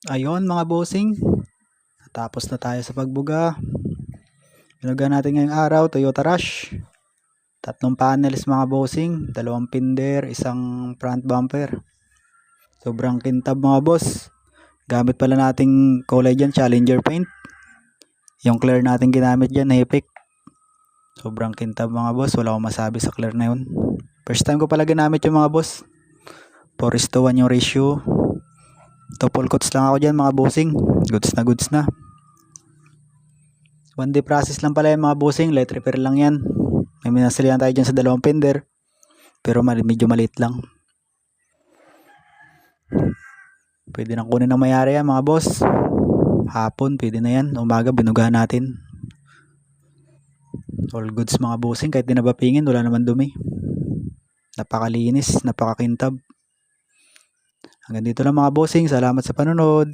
Ayun mga bossing, natapos na tayo sa pagbuga. Binuga natin ngayong araw, Toyota Rush. 3 panels mga bossing, 2 pinder, 1 front bumper. Sobrang kintab mga boss. Gamit pala nating kulay dyan, Challenger paint. Yung clear natin ginamit dyan, Epic. Sobrang kintab mga boss, wala akong masabi sa clear na yun. First time ko pala ginamit yung mga boss. 4:1 yung ratio. Full coats lang ako dyan mga bossing. Goods na. 1 day process lang pala yung mga bossing. Light repair lang yan. May minasalihan tayo dyan sa 2 fender. Pero medyo maliit lang. Pwede nang kunin ng mayari yan mga boss. Hapon pwede na yan. Umaga binugahan natin. All goods mga bossing. Kahit di nabapingin, wala naman dumi. Napakalinis, napakakintab. Hanggang dito lang mga bossing. Salamat sa panonood.